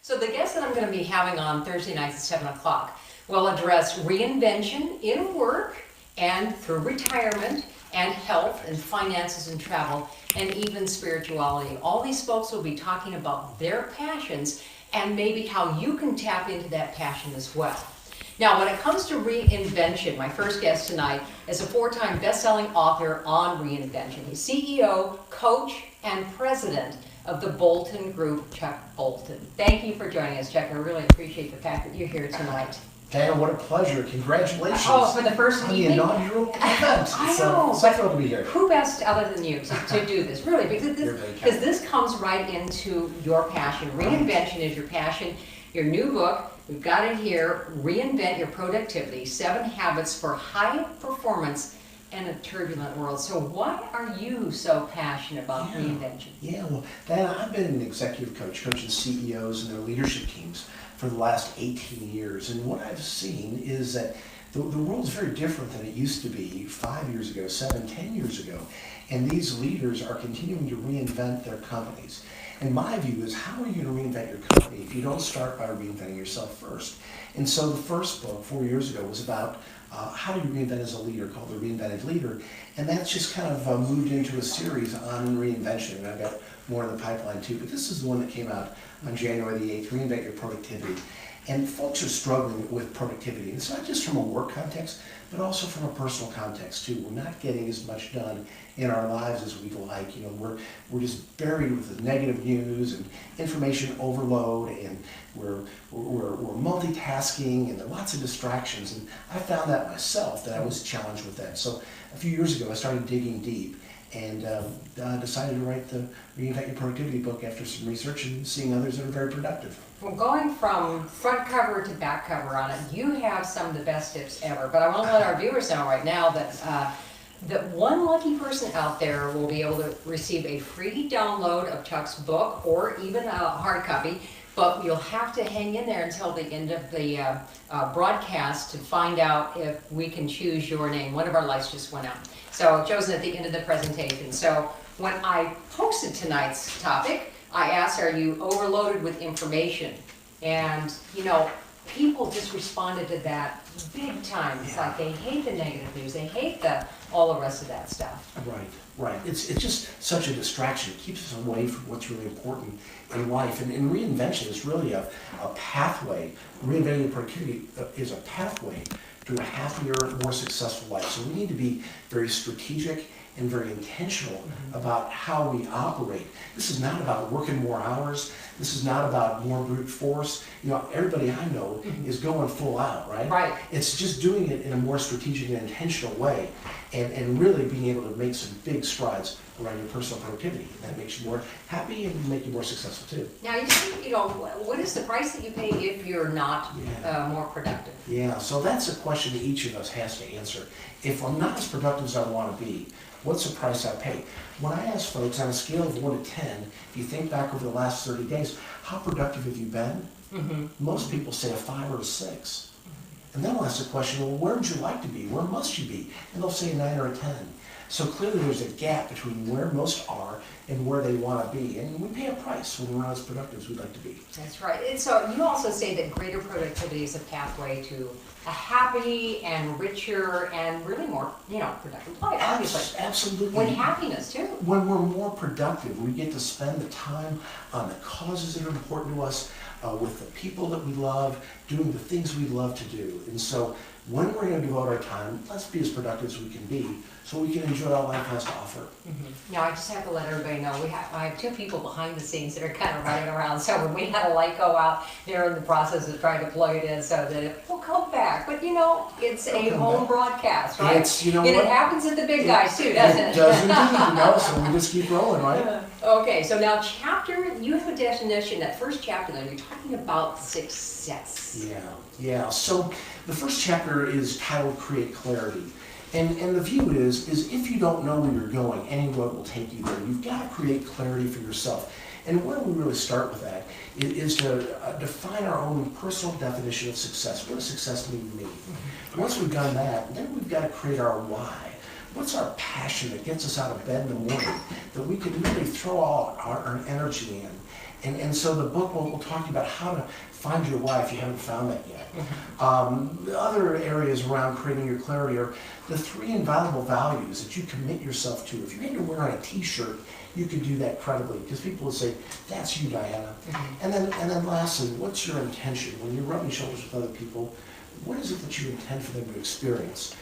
So the guest that I'm going to be having on Thursday nights at 7 o'clock will address reinvention in work and through retirement and health and finances and travel and even spirituality. All these folks will be talking about their passions and maybe how you can tap into that passion as well. Now, when it comes to reinvention, my first guest tonight is a 4-time best-selling author on reinvention. He's CEO, coach, and president of the Bolton Group, Chuck Bolton. Thank you for joining us, Chuck. I really appreciate the fact that you're here tonight. Diana, what a pleasure. Congratulations. Oh, for the first on evening? the inaugural event. I know. So thrilled to be here. Who best other than you to do this, really? Because this comes right into your passion. Reinvention is your passion. Your new book, we've got it here, Reinvent Your Productivity, 7 Habits for High Performance in a Turbulent World. So why are you so passionate about reinvention? Yeah, well, Diana, I've been an executive coach, coaching CEOs and their leadership teams for the last 18 years. And what I've seen is that the world is very different than it used to be 5 years ago, 7, 10 years ago. And these leaders are continuing to reinvent their companies. And my view is, how are you going to reinvent your company if you don't start by reinventing yourself first? And so the first book 4 years ago was about how do you reinvent as a leader, called The Reinvented Leader. And that's just kind of moved into a series on reinvention. And I've got more in the pipeline too, but this is the one that came out on January the 8th, Reinvent Your Productivity. And folks are struggling with productivity. And it's not just from a work context, but also from a personal context too. We're not getting as much done in our lives as we'd like. You know, we're just buried with the negative news and information overload, and we're multitasking, and there are lots of distractions. And I found that myself, that I was challenged with that. So a few years ago, I started digging deep and decided to write the Reinvent Your Productivity book after some research and seeing others that are very productive. Well, going from front cover to back cover on it, you have some of the best tips ever. But I want to let our viewers know right now that one lucky person out there will be able to receive a free download of Chuck's book or even a hard copy. But you'll have to hang in there until the end of the broadcast to find out if we can choose your name. One of our lights just went out. So chosen at the end of the presentation. So when I posted tonight's topic, I asked, are you overloaded with information? And, you know, people just responded to that big time. It's like they hate the negative news. They hate all the rest of that stuff. Right. It's just such a distraction. It keeps us away from what's really important in life. And reinvention is really a pathway. Reinventing your productivity is a pathway to a happier, more successful life. So we need to be very strategic and very intentional about how we operate. This is not about working more hours. This is not about more brute force. You know, everybody I know is going full out, right? Right. It's just doing it in a more strategic and intentional way, and really being able to make some big strides around your personal productivity. That makes you more happy and make you more successful too. Now, you know, what is the price that you pay if you're not more productive? Yeah, so that's a question that each of us has to answer. If I'm not as productive as I want to be, what's the price I pay? When I ask folks on a scale of 1 to 10, if you think back over the last 30 days, how productive have you been? Most people say a 5 or a 6. And then I'll ask the question, well, where would you like to be? Where must you be? And they'll say a 9 or a 10. So clearly there's a gap between where most are and where they want to be. And we pay a price when we're not as productive as we'd like to be. That's right. And so you also say that greater productivity is a pathway to a happy and richer and really more, productive life, obviously. Absolutely. When happiness, too. When we're more productive, we get to spend the time on the causes that are important to us, with the people that we love, doing the things we love to do. And so when we're going to devote our time, let's be as productive as we can be so we can enjoy all life has to offer. Now, I just have to let everybody know, I have 2 people behind the scenes that are kind of running around. So when we had a light go out, they're in the process of trying to plug it in so that it will come back. But, it's a home broadcast, right? It happens at the big guys, too, doesn't it? It does indeed, so we just keep rolling, right? Okay, so now you have a definition, that first chapter, then you're talking about success. Yeah. So the first chapter is titled Create Clarity. And the view is if you don't know where you're going, any road will take you there. You've got to create clarity for yourself. And where we really start with that is to define our own personal definition of success. What does success mean to me? Once we've done that, then we've got to create our why. What's our passion that gets us out of bed in the morning that we can really throw all our energy in And so the book will talk to you about how to find your why if you haven't found that yet. The other areas around creating your clarity are the 3 invaluable values that you commit yourself to. If you had to wear on a t-shirt, you could do that credibly, because people will say, that's you, Diana. And then lastly, what's your intention? When you're rubbing shoulders with other people, what is it that you intend for them to experience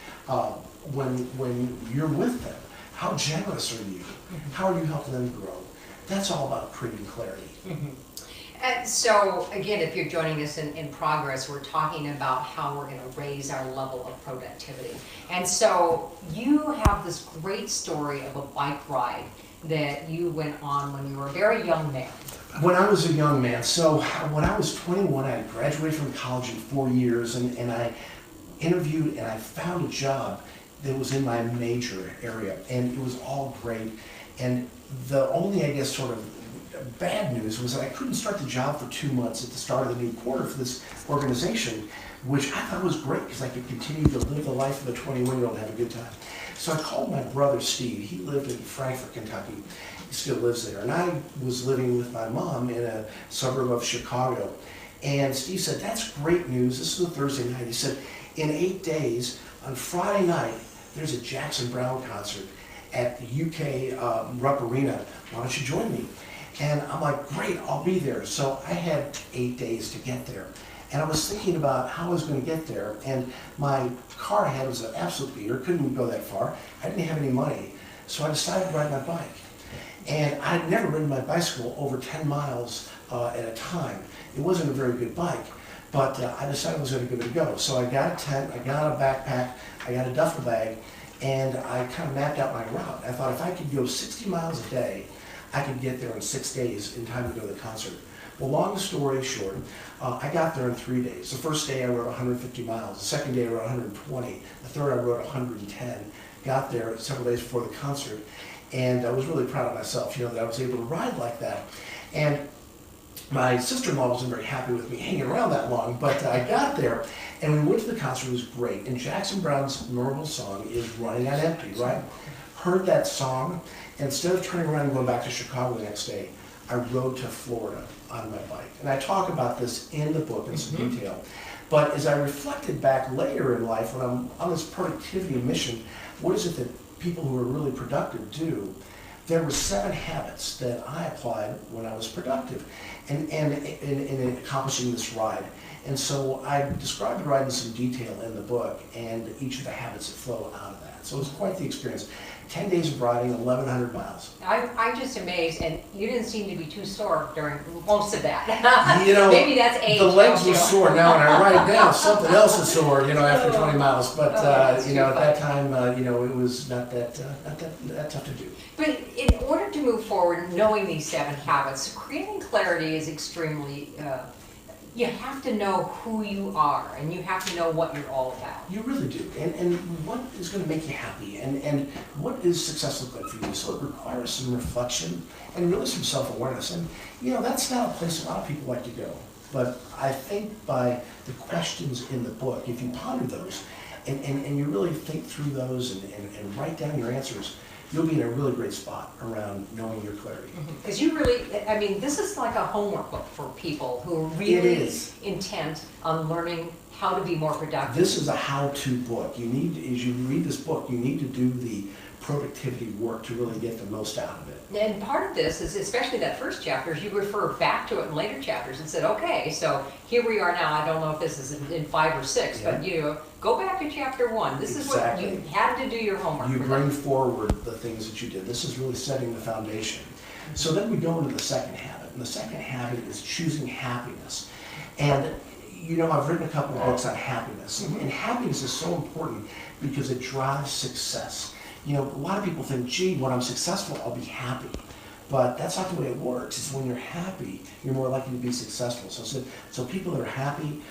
when you're with them? How generous are you? How are you helping them grow? That's all about creating clarity. And so, again, if you're joining us in progress, we're talking about how we're going to raise our level of productivity. And so you have this great story of a bike ride that you went on when you were a very young man. When I was a young man, so when I was 21, I graduated from college in 4 years, and I interviewed and I found a job that was in my major area, and it was all great. And the only, I guess, sort of bad news was that I couldn't start the job for 2 months at the start of the new quarter for this organization, which I thought was great because I could continue to live the life of a 21-year-old and have a good time. So I called my brother Steve. He lived in Frankfort, Kentucky. He still lives there. And I was living with my mom in a suburb of Chicago. And Steve said, that's great news. This is a Thursday night. He said, in 8 days, on Friday night, there's a Jackson Browne concert at the UK Rupp Arena. Why don't you join me? And I'm like, great, I'll be there. So I had 8 days to get there. And I was thinking about how I was going to get there. And my car I had was an absolute beater, couldn't even go that far. I didn't have any money. So I decided to ride my bike. And I had never ridden my bicycle over 10 miles at a time. It wasn't a very good bike, but I decided I was going to give it a go. So I got a tent, I got a backpack, I got a duffel bag, and I kind of mapped out my route. I thought if I could go 60 miles a day, I could get there in 6 days in time to go to the concert. Well, long story short, I got there in 3 days. The first day I rode 150 miles. The second day I rode 120. The third I rode 110. Got there several days before the concert, and I was really proud of myself, that I was able to ride like that. And my sister-in-law wasn't very happy with me hanging around that long, but I got there, and we went to the concert. It was great. And Jackson Browne's memorable song is Running on Empty, right? Heard that song, and instead of turning around and going back to Chicago the next day, I rode to Florida on my bike. And I talk about this in the book in some detail. But as I reflected back later in life, when I'm on this productivity mission, what is it that people who are really productive do? There were 7 habits that I applied when I was productive and in accomplishing this ride. And so I described the ride in some detail in the book and each of the habits that flow out of that. So it was quite the experience. 10 days of riding, 1,100 miles. I'm just amazed, and you didn't seem to be too sore during most of that. Maybe that's age. The legs were sore now, and I write it down. Something else is sore, after 20 miles. But at that time, it was not that tough to do. But in order to move forward, knowing these 7 habits, creating clarity is extremely. You have to know who you are, and you have to know what you're all about. You really do. And what is going to make you happy, and what is success look like for you? So it requires some reflection and really some self-awareness. And, that's not a place a lot of people like to go. But I think by the questions in the book, if you ponder those and you really think through those and write down your answers, you'll be in a really great spot around knowing your clarity. Because this is like a homework book for people who are really intent on learning how to be more productive. This is a how-to book. As you read this book, you need to do the productivity work to really get the most out of it. And part of this is, especially that first chapter, is you refer back to it in later chapters and said, okay, so here we are now. I don't know if this is in 5 or 6, but go back to chapter 1. This is what you had to do your homework. You bring forward the things that you did. This is really setting the foundation. So then we go into the second habit. And the second habit is choosing happiness. And I've written a couple of books on happiness. And happiness is so important because it drives success. A lot of people think, gee, when I'm successful, I'll be happy. But that's not the way it works. It's when you're happy, you're more likely to be successful. So people that are happy,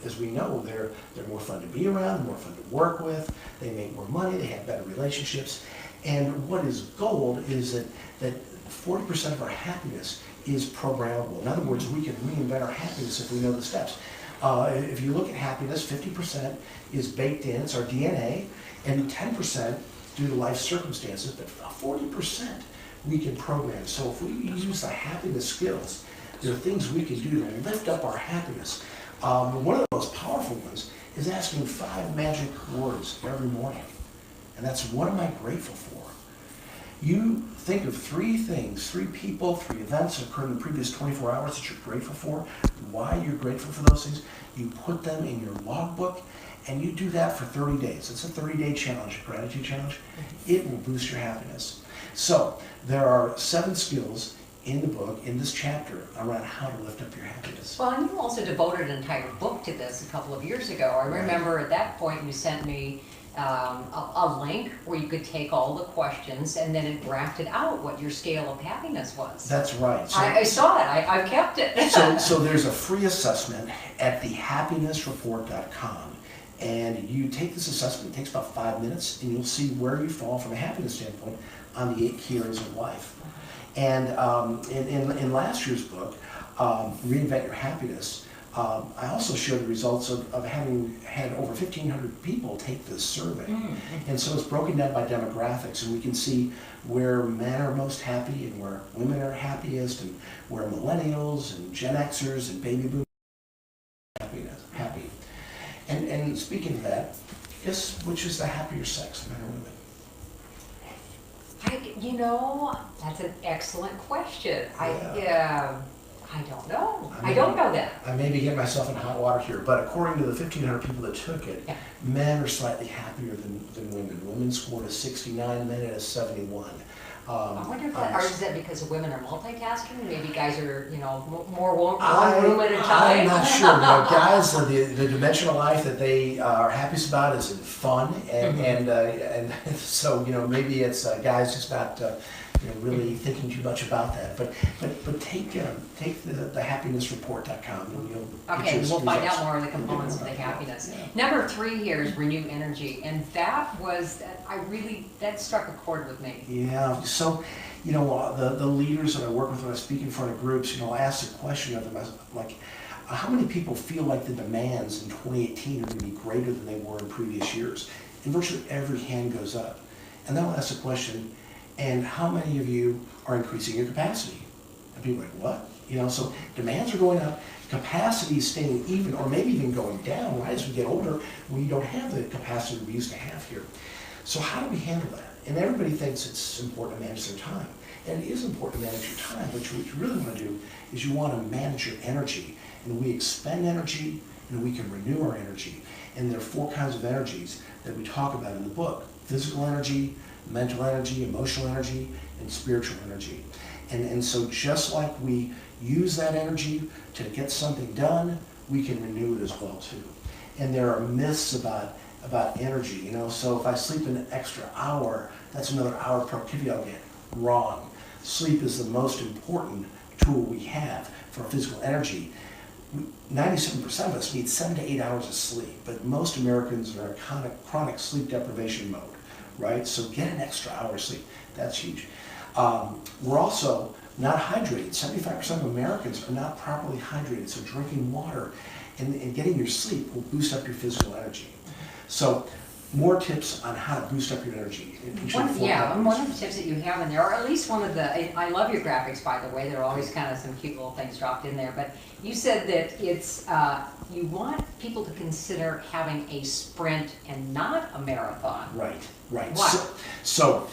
as we know, they're more fun to be around, more fun to work with, they make more money, they have better relationships. And what is gold is that 40% of our happiness is programmable. In other words, we can reinvent our happiness if we know the steps. If you look at happiness, 50% is baked in, it's our DNA, and 10% due to life circumstances, but 40% we can program. So if we use the happiness skills There are things we can do to lift up our happiness. One of the most powerful ones is asking 5 magic words every morning. And that's, what am I grateful for? You think of 3 things, 3 people, 3 events that occurred in the previous 24 hours that you're grateful for, why you're grateful for those things. You put them in your logbook, and you do that for 30 days. It's a 30-day challenge, a gratitude challenge. It will boost your happiness. So there are 7 skills in the book, in this chapter, around how to lift up your happiness. Well, and you also devoted an entire book to this a couple of years ago. I remember at that point you sent me a link where you could take all the questions and then it graphed out what your scale of happiness was. That's right. So, I saw it. I've kept it. so there's a free assessment at thehappinessreport.com. And you take this assessment, it takes about 5 minutes, and you'll see where you fall from a happiness standpoint on the 8 key areas of life. And in last year's book, Reinvent Your Happiness, I also showed the results of having had over 1,500 people take this survey. Mm-hmm. And so it's broken down by demographics, and we can see where men are most happy and where women are happiest, and where millennials and Gen Xers and baby boomers are happy. And speaking of that, guess which is the happier sex, men or women? That's an excellent question. Yeah. I don't know. I don't know that. I may be getting myself in hot water here, but according to the 1,500 people that took it, yeah, men are slightly happier than women. Women scored a 69, men at a 71. I wonder if is that because women are multitasking? Maybe guys are, more one room at a time? I'm not sure. Guys, the dimension of life that they are happiest about is in fun, and so, maybe it's guys just not really thinking too much about that. But take the happinessreport.com and you'll okay, we'll find results. out more of the components of the happiness. Yeah. Number 3 here is renew energy, and that was that struck a chord with me. Yeah. So, the leaders that I work with when I speak in front of groups, I ask the question of them, like, how many people feel like the demands in 2018 are going to be greater than they were in previous years? And virtually every hand goes up. And then I'll ask the question, and how many of you are increasing your capacity? And people are like, what? So demands are going up, capacity is staying even, or maybe even going down, right? As we get older, we don't have the capacity we used to have here. So how do we handle that? And everybody thinks it's important to manage their time. And it is important to manage your time, but what you really want to do is you want to manage your energy. And we expend energy, and we can renew our energy. And there are 4 kinds of energies that we talk about in the book: physical energy, mental energy, emotional energy, and spiritual energy. And so just like we use that energy to get something done, we can renew it as well too. And there are myths about energy, so if I sleep an extra hour, that's another hour of productivity I'll get. Wrong. Sleep is the most important tool we have for physical energy. 97% of us need 7 to 8 hours of sleep, but most Americans are in chronic sleep deprivation mode. Right? So get an extra hour of sleep. That's huge. We're also not hydrated. 75% of Americans are not properly hydrated, so drinking water and getting your sleep will boost up your physical energy. So more tips on how to boost up your energy. One of the tips that you have in there, or at least one of the, I love your graphics, by the way. There are always kind of some cute little things dropped in there, but you said that it's, you want people to consider having a sprint and not a marathon. Right. Why? So,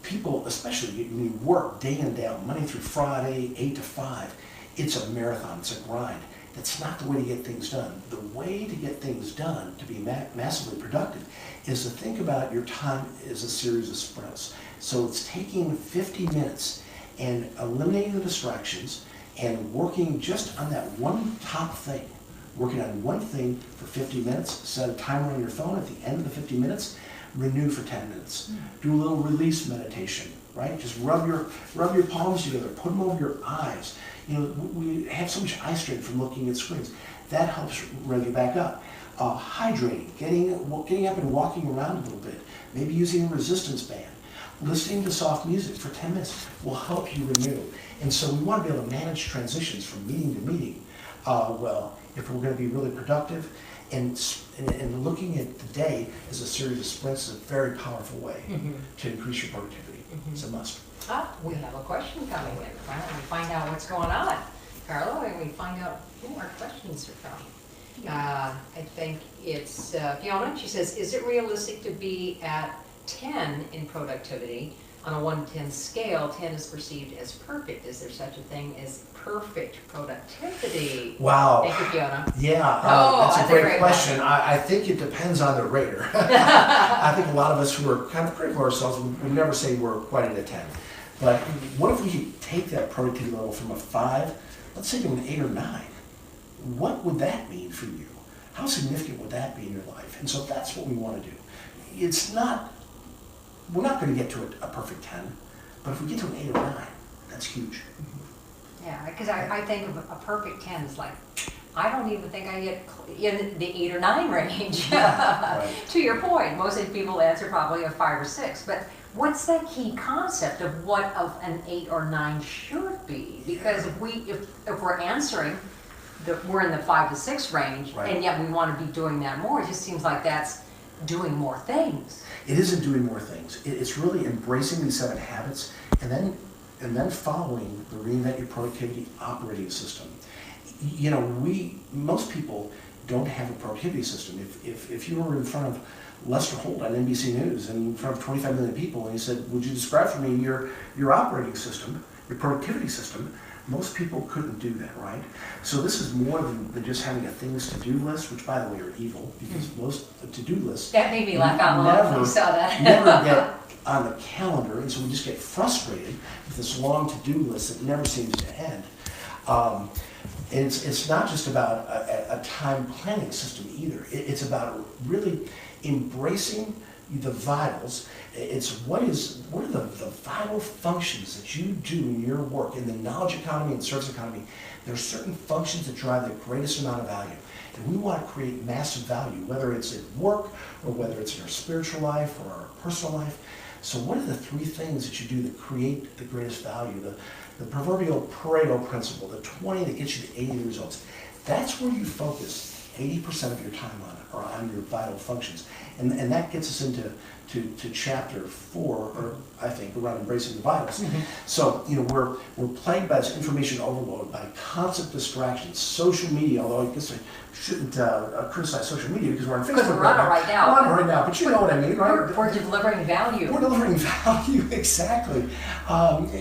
people, especially when you work day in, day out, Monday through Friday, 8 to 5, it's a marathon, it's a grind. That's not the way to get things done. The way to get things done, to be massively productive, is to think about your time as a series of sprints. So it's taking 50 minutes and eliminating the distractions and working just on that one top thing. Working on one thing for 50 minutes, set a timer on your phone at the end of the 50 minutes, renew for 10 minutes. Do a little release meditation, right? Just rub your palms together, put them over your eyes. We have so much eye strain from looking at screens. That helps rev you back up. Hydrating, getting up and walking around a little bit, maybe using a resistance band. Listening to soft music for 10 minutes will help you renew. And so we want to be able to manage transitions from meeting to meeting. If we're going to be really productive And looking at the day as a series of sprints is a very powerful way to increase your productivity. It's a must. We have a question coming in. Why don't we find out what's going on, Carlo, and we find out who our questions are from. I think it's Fiona. She says, is it realistic to be at 10 in productivity? On a 1 to 10 scale, 10 is perceived as perfect. Is there such a thing as perfect productivity? Wow. Thank you, Fiona. Yeah, that's a great question. I think it depends on the rater. I think a lot of us who are kind of critical of ourselves would never say we're quite at a 10. But what if we take that productivity level from a 5, let's say to an 8 or 9? What would that mean for you? How significant would that be in your life? And so that's what we want to do. We're not going to get to a perfect 10, but if we get to an 8 or 9, that's huge. Yeah, because I think of a perfect 10 is like, I don't even think I get in the 8 or 9 range. Yeah, right. To your point, most of the people answer probably a 5 or 6, but what's that key concept of what an 8 or 9 should be? Because if we're answering we're in the 5 to 6 range, right, and yet we want to be doing that more, it just seems like that's doing more things. It isn't doing more things. It's really embracing these 7 habits and then following the Reinvent Your Productivity operating system. You know, most people don't have a productivity system. If you were in front of Lester Holt on NBC News and in front of 25 million people and he said, would you describe for me your operating system, your productivity system? Most people couldn't do that, right? So this is more than just having a things to do list, which by the way are evil, because most to-do lists that made me laugh out loud when I saw that. never get on the calendar, and so we just get frustrated with this long to-do list that never seems to end. And it's not just about a time planning system either. It's about really embracing the vitals. It's what are the vital functions that you do in your work in the knowledge economy and service economy. There are certain functions that drive the greatest amount of value, and we want to create massive value, whether it's at work or whether it's in our spiritual life or our personal life. So what are the 3 things that you do that create the greatest value? The proverbial Pareto principle, the 20 that gets you to 80 results. That's where you focus 80% of your time on your vital functions. And that gets us into chapter 4, or I think, around embracing the vitals. So, you know, we're plagued by this information overload, by constant distractions, social media, although I guess I shouldn't criticize social media because we're on Facebook. Because we're on it right now. We're on it right now, but you know what I mean, right? We're delivering value. We're delivering value, exactly.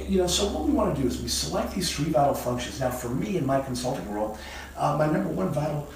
You know, so what we want to do is we select these 3 vital functions. Now, for me in my consulting role, my number 1 vital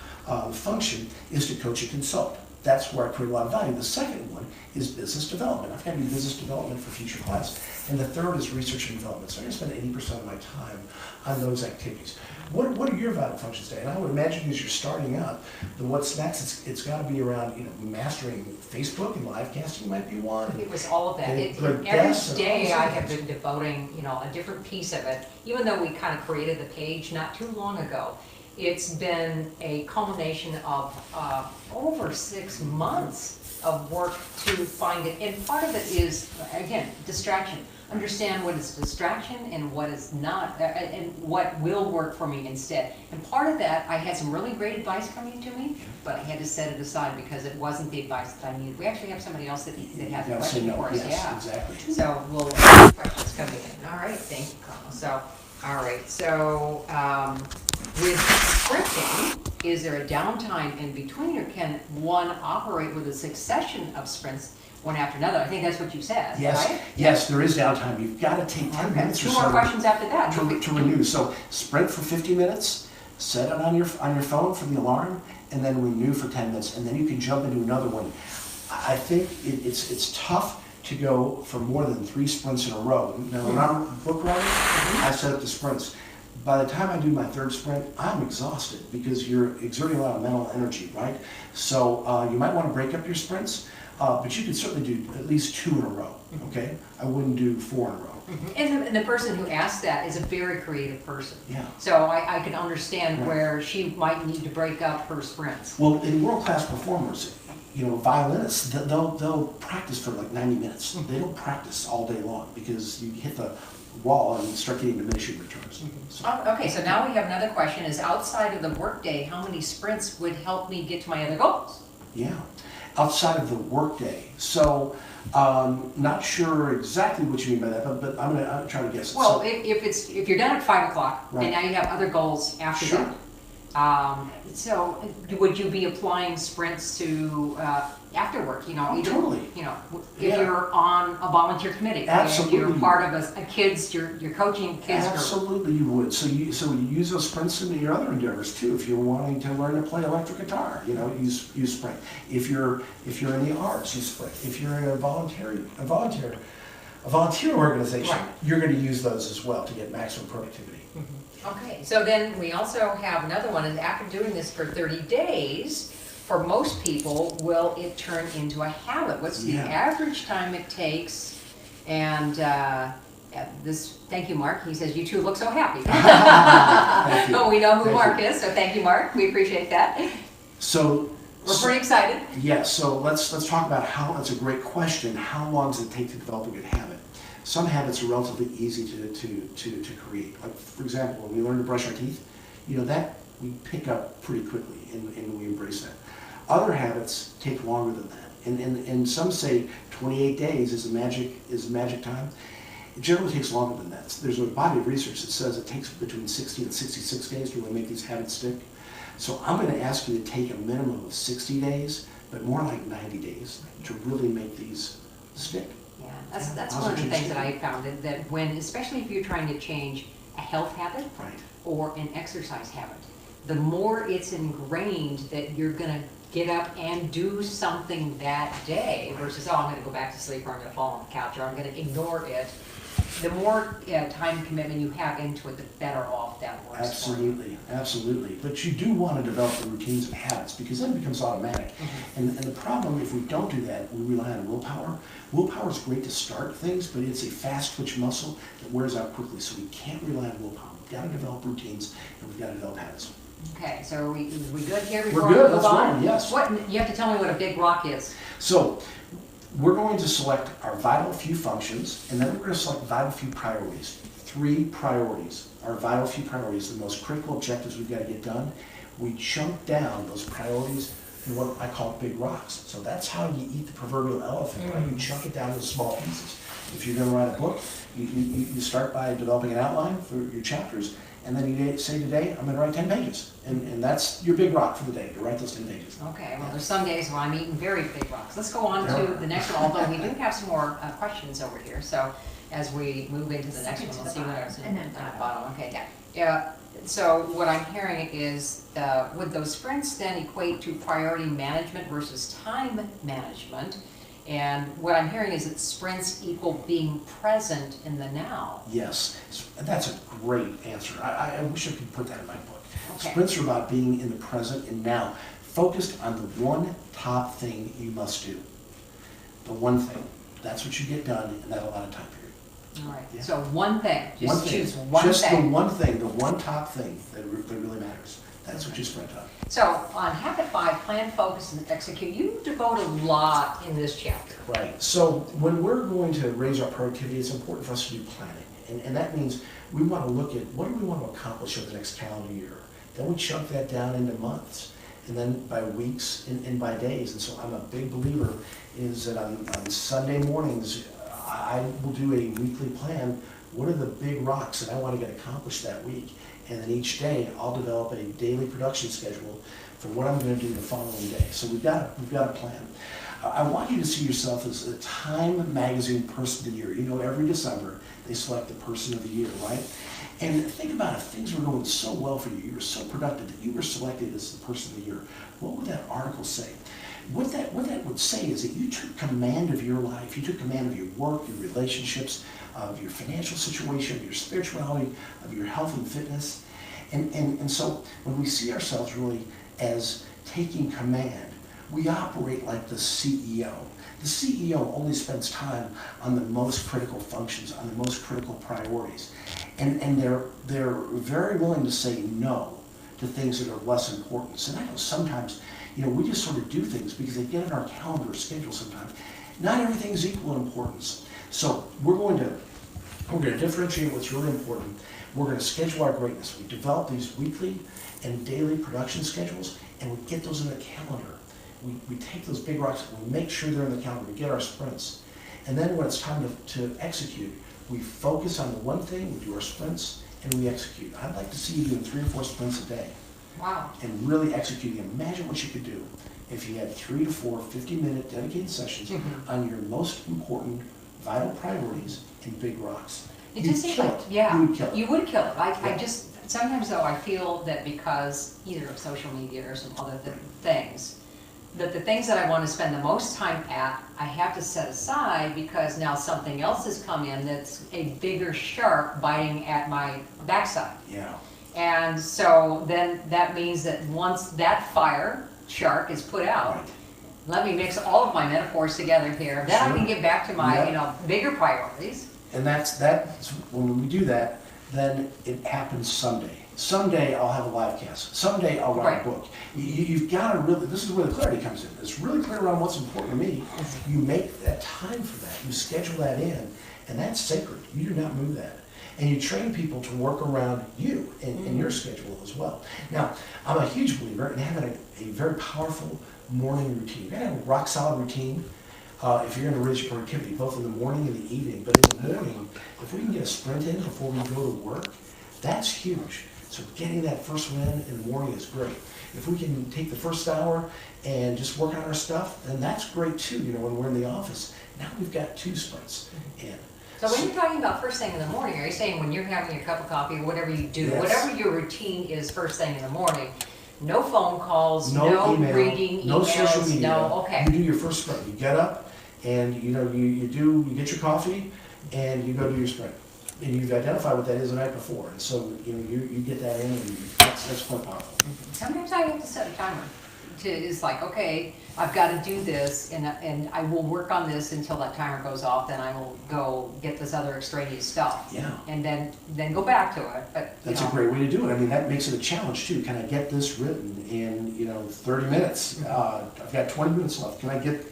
function is to coach and consult. That's where I create a lot of value. The second one is business development. I've got to do business development for future clients. And the third is research and development. So I'm going to spend 80% of my time on those activities. What are your vital functions today? And I would imagine as you're starting out, the what's next, it's got to be around, you know, mastering Facebook and live casting might be one. It was all of that. Every day I have been devoting, you know, a different piece of it. Even though we kind of created the page not too long ago, it's been a culmination of over 6 months of work to find it. And part of it is, again, distraction. Understand what is distraction and what is not, and what will work for me instead. And part of that, I had some really great advice coming to me, but I had to set it aside because it wasn't the advice that I needed. We actually have somebody else that has a question for us. Yes, yeah, exactly. So we'll have questions coming in. All right, thank you, Carl. So, all right, so with sprinting, is there a downtime in between, or can one operate with a succession of sprints one after another? I think that's what you said, yes, right? Yes, there is downtime. You've got to take 10 minutes or Two so more questions after that. to renew. So sprint for 50 minutes, set it on your phone for the alarm, and then renew for 10 minutes, and then you can jump into another one. I think it's tough to go for more than 3 sprints in a row. Now, when I'm book writing, I set up the sprints. By the time I do my 3rd sprint, I'm exhausted because you're exerting a lot of mental energy, right? So you might want to break up your sprints, but you could certainly do at least 2 in a row, okay? I wouldn't do 4 in a row. And the person who asked that is a very creative person. Yeah. So I can understand where she might need to break up her sprints. Well, in world-class performers, you know, violinists, they'll practice for like 90 minutes. They don't practice all day long because you hit the wall and start getting diminishing returns. So, Oh, okay, so now we have another question, is outside of the workday, how many sprints would help me get to my other goals? yeah, outside of the workday. So, not sure exactly what you mean by that, but I'm trying to guess. Well, So, if you're done at 5 o'clock, Right. and now you have other goals after Sure. that. So would you be applying sprints to, after work, you know? Oh, either, totally. You know, if Yeah. you're on a volunteer committee. Absolutely. If you're part of a kids, you're coaching kids group. Absolutely, you would. So you use those sprints into your other endeavors too. If you're wanting to learn to play electric guitar, you know, use sprint. If you're in the arts, use sprint. If you're in a volunteer organization, Right. you're going to use those as well to get maximum productivity. Okay, so then we also have another one, is after doing this for 30 days, for most people, will it turn into a habit? What's the Yeah. average time it takes? And thank you, Mark, he says, you two look so happy. Thank you. Oh, we know who Thank Mark you. is, so thank you, Mark, we appreciate that. So We're pretty excited. yeah, so let's talk about how. That's a great question. How long does it take to develop a good habit? Some habits are relatively easy to create. Like, for example, when we learn to brush our teeth, you know, that we pick up pretty quickly and we embrace that. Other habits take longer than that. And some say 28 days is a magic time. It generally takes longer than that. There's a body of research that says it takes between 60 and 66 days to really make these habits stick. So I'm going to ask you to take a minimum of 60 days, but more like 90 days to really make these stick. Yeah, that's How's one of it the things change? that I found, that when, especially if you're trying to change a health habit, Right. or an exercise habit, the more it's ingrained that you're gonna get up and do something that day versus, oh, I'm gonna go back to sleep, or I'm gonna fall on the couch, or I'm gonna ignore it. The more time commitment you have into it, the better off that works for you. Absolutely, absolutely. But you do want to develop the routines and habits because then it becomes automatic. And the problem, if we don't do that, we rely on willpower. Willpower is great to start things, but it's a fast twitch muscle that wears out quickly. So we can't rely on willpower. We've got to develop routines and we've got to develop habits. Okay, so are we good here We're before good, we move let's on? roll, yes. What, you have to tell me what a big rock is. So we're going to select our vital few functions, and then we're going to select vital few priorities. 3 priorities. Our vital few priorities, the most critical objectives we've got to get done. We chunk down those priorities in what I call big rocks. So that's how you eat the proverbial elephant, right? You chunk it down into small pieces. If you're going to write a book, you start by developing an outline for your chapters, and then you say today, I'm going to write 10 pages. And that's your big rock for the day, to write those 10 pages. Okay, well, there's some days when I'm eating very big rocks. Let's go on to the next one, although we do have some more questions over here. So as we move into the next one, we'll see what's in the bottom. Okay, yeah. So what I'm hearing is, would those sprints then equate to priority management versus time management? And what I'm hearing is that sprints equal being present in the now. Yes, that's a great answer. I wish I could put that in my book. Okay. Sprints are about being in the present and now, focused on the one top thing you must do. The one thing. That's what you get done in that allotted time period. All right, Yeah. so one thing, One just thing. choose one Just thing. the one thing, the one top thing that really matters. That's what you sprint on. So on habit 5, plan, focus, and execute, you devote a lot in this chapter. Right. So when we're going to raise our productivity, it's important for us to do planning. And that means we want to look at what do we want to accomplish over the next calendar year. Then we chunk that down into months, and then by weeks and by days. And so I'm a big believer is that on Sunday mornings, I will do a weekly plan. What are the big rocks that I want to get accomplished that week? And then each day, I'll develop a daily production schedule for what I'm going to do the following day. So we've got a plan. I want you to see yourself as a Time Magazine Person of the Year. You know, every December, they select the Person of the Year, right? And think about if things were going so well for you, you were so productive that you were selected as the Person of the Year. What would that article say? What that would say is that you took command of your life, you took command of your work, your relationships, of your financial situation, of your spirituality, of your health and fitness. And so when we see ourselves really as taking command, we operate like the CEO. The CEO only spends time on the most critical functions, on the most critical priorities. And they're very willing to say no to things that are less important. So I know sometimes, you know, we just sort of do things because they get in our calendar or schedule sometimes. Not everything is equal in importance. So we're going to We're going to differentiate what's really important. We're going to schedule our greatness. We develop these weekly and daily production schedules, and we get those in the calendar. We take those big rocks, we make sure they're in the calendar, we get our sprints. And then when it's time to execute, we focus on the one thing, we do our sprints, and we execute. I'd like to see you doing 3 or 4 sprints a day. Wow. And really executing. Imagine what you could do if you had 3 to 4 50-minute dedicated sessions on your most important vital priorities and big rocks. It You'd just seems kill like, it. yeah, You would kill it. you would kill it. I Yeah. just, sometimes though, I feel that because either of social media or some other things, that the things that I want to spend the most time at, I have to set aside because now something else has come in that's a bigger shark biting at my backside. Yeah. And so then that means that once that fire shark is put out, Right. let me mix all of my metaphors together here. Then I Sure. can get back to my, Yeah. bigger priorities. And that's when we do that, then it happens someday. Someday I'll have a live cast. Someday I'll write Right. a book. You've got to really, this is where the clarity comes in. It's really clear around what's important to me. You make that time for that. You schedule that in, and that's sacred. You do not move that. And you train people to work around you and your schedule as well. Now, I'm a huge believer in having a very powerful morning routine. You gotta have a rock solid routine if you're gonna raise your productivity, both in the morning and the evening. But in the morning, if we can get a sprint in before we go to work, that's huge. So getting that first win in the morning is great. If we can take the first hour and just work on our stuff, then that's great too, when we're in the office. Now we've got 2 sprints in. So when you're talking about first thing in the morning, are you saying when you're having your cup of coffee or whatever you do, Yes. whatever your routine is first thing in the morning, no phone calls, No no email, reading no social emails, media. no, okay. You do your first sprint. You get up and you get your coffee and you go do your sprint. And you've identified what that is the night before. And so you get that in, and that's quite powerful. Sometimes I have to set a timer. It's like, okay, I've got to do this, and I will work on this until that timer goes off. Then I will go get this other extraneous stuff. Yeah. And then go back to it. But That's a great way to do it. I mean, that makes it a challenge too. Can I get this written in 30 minutes? I've got 20 minutes left. Can I get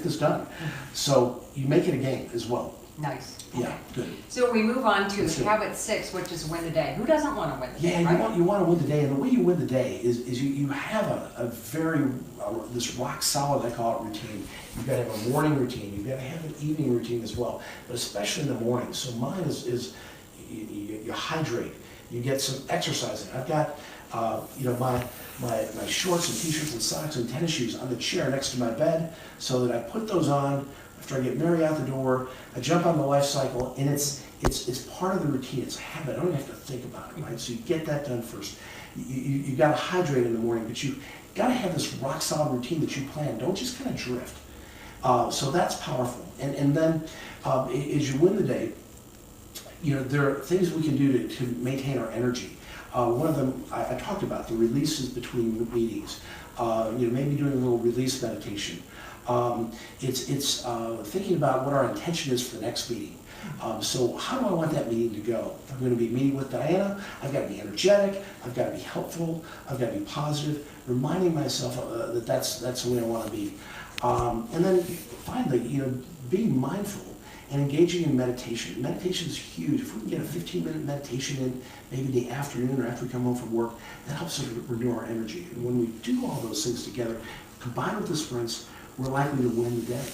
this done? So you make it a game as well. Nice. Yeah, good. So we move on to That's it. habit 6, which is win the day. Who doesn't want to win the Yeah, day, right? you want to win the day, and the way you win the day is you have a very this rock solid, I call it, routine. You've got to have a morning routine. You've got to have an evening routine as well, but especially in the morning. So mine is you hydrate. You get some exercise in. I've got my shorts and t-shirts and socks and tennis shoes on the chair next to my bed, so that I put those on after I get Mary out the door. I jump on the life cycle, and it's part of the routine. It's a habit. I don't even have to think about it, right? So you get that done first. You got to hydrate in the morning, but you got to have this rock solid routine that you plan. Don't just kind of drift. So that's powerful. And then as you win the day, there are things we can do to maintain our energy. One of them I talked about, the releases between meetings. Maybe doing a little release meditation. It's thinking about what our intention is for the next meeting. So how do I want that meeting to go? If I'm going to be meeting with Diana, I've got to be energetic, I've got to be helpful, I've got to be positive, reminding myself that that's the way I want to be. And then finally, being mindful and engaging in meditation. Meditation is huge. If we can get a 15-minute meditation in maybe in the afternoon or after we come home from work, that helps us renew our energy. And when we do all those things together, combined with the sprints, we're likely to win the day.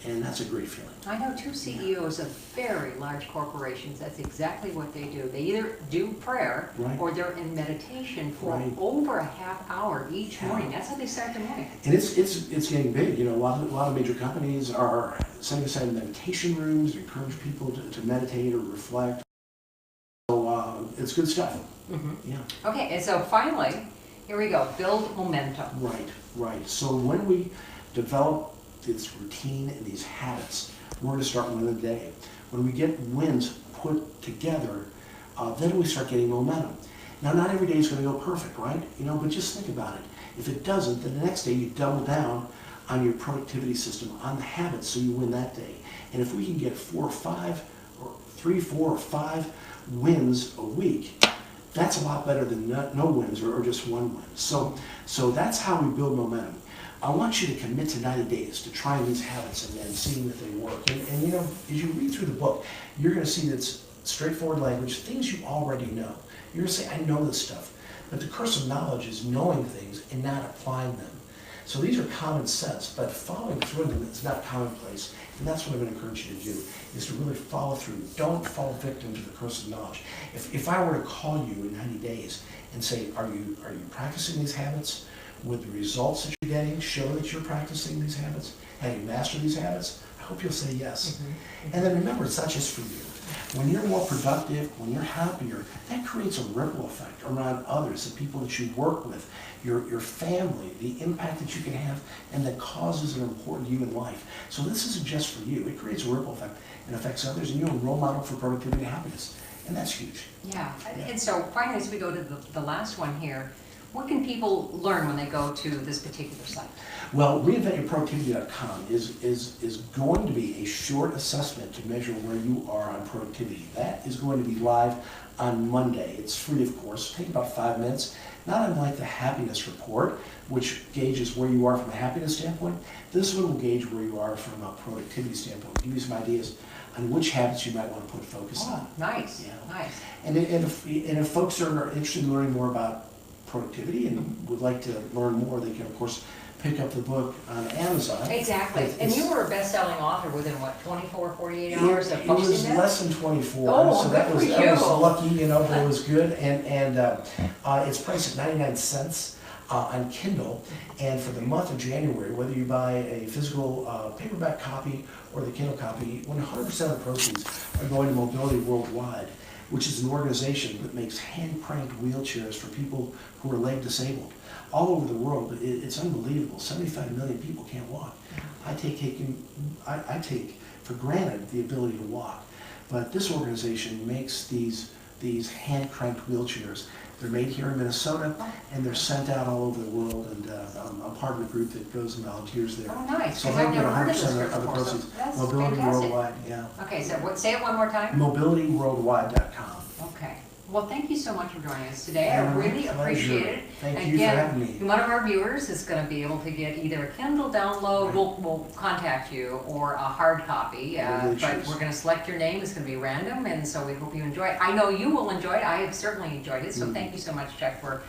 And that's a great feeling. I know 2 CEOs of very large corporations. That's exactly what they do. They either do prayer Right. or they're in meditation for Right. over a half hour each Yeah. morning. That's how they start the morning. And it's getting big. A lot of major companies are setting aside meditation rooms to encourage people to meditate or reflect. So it's good stuff. Yeah. Okay, and so finally, here we go. Build momentum. Right. So when we develop this routine and these habits, we're going to start winning the day. When we get wins put together, then we start getting momentum. Now, not every day is going to go perfect, right? But just think about it. If it doesn't, then the next day you double down on your productivity system, on the habits, so you win that day. And if we can get 4 or 5, or 3, 4, or 5 wins a week, that's a lot better than no wins or just 1 win. So that's how we build momentum. I want you to commit to 90 days to trying these habits and seeing that they work. And as you read through the book, you're going to see that straightforward language, things you already know. You're going to say, I know this stuff. But the curse of knowledge is knowing things and not applying them. So these are common sense, but following through them is not commonplace. And that's what I'm going to encourage you to do, is to really follow through. Don't fall victim to the curse of knowledge. If I were to call you in 90 days and say, are you practicing these habits? Would the results that you're getting show that you're practicing these habits? Have you mastered these habits? I hope you'll say yes. And then remember, it's not just for you. When you're more productive, when you're happier, that creates a ripple effect around others, the people that you work with, your family, the impact that you can have, and that causes that are important to you in life. So this isn't just for you. It creates a ripple effect and affects others, and you're a role model for productivity and happiness. And that's huge. Yeah, and so finally, as we go to the last one here, what can people learn when they go to this particular site? Well, reinventyourproductivity.com is going to be a short assessment to measure where you are on productivity. That is going to be live on Monday. It's free, of course. It'll take about 5 minutes. Not unlike the happiness report, which gauges where you are from a happiness standpoint. This one will gauge where you are from a productivity standpoint. Give you some ideas on which habits you might want to put focus on. Nice, Yeah. nice. And if folks are interested in learning more about productivity and would like to learn more, they can, of course, pick up the book on Amazon. Exactly. And you were a best-selling author within, what, 24, 48 hours of It posting was that? less than 24, Oh, so good that was for you. lucky, you know, but it was good. And it's priced at 99 cents on Kindle. And for the month of January, whether you buy a physical paperback copy or the Kindle copy, 100% of the proceeds are going to Mobility Worldwide, which is an organization that makes hand-cranked wheelchairs for people who are leg disabled. All over the world, it's unbelievable. 75 million people can't walk. I take for granted the ability to walk, but this organization makes these hand-cranked wheelchairs. They're made here in Minnesota, and they're sent out all over the world, and I'm part of the group that goes and volunteers there. Oh, nice. So Because I I've get never heard of this 100% group of the before, so proceeds. that's Mobility fantastic. Worldwide, yeah. Okay, so say it one more time. MobilityWorldwide.com. Okay. Well, thank you so much for joining us today. I really appreciate it. Thank you for having me. One of our viewers is going to be able to get either a Kindle download, we'll contact you, or a hard copy. But we're going to select your name. It's going to be random, and so we hope you enjoy it. I know you will enjoy it. I have certainly enjoyed it. So thank you so much, Chuck, for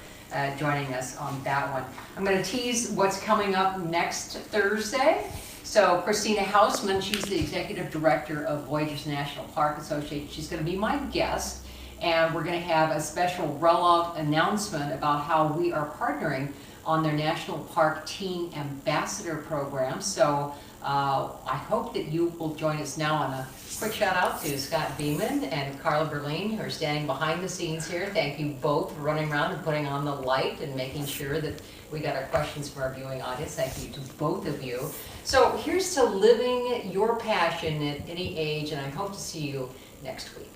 joining us on that one. I'm going to tease what's coming up next Thursday. So Christina Hausman, she's the Executive Director of Voyagers National Park Association. She's going to be my guest. And we're going to have a special rollout announcement about how we are partnering on their National Park Teen Ambassador program. So I hope that you will join us now. On a quick shout out to Scott Beeman and Carla Berlin, who are standing behind the scenes here. Thank you both for running around and putting on the light and making sure that we got our questions from our viewing audience. Thank you to both of you. So here's to living your passion at any age, and I hope to see you next week.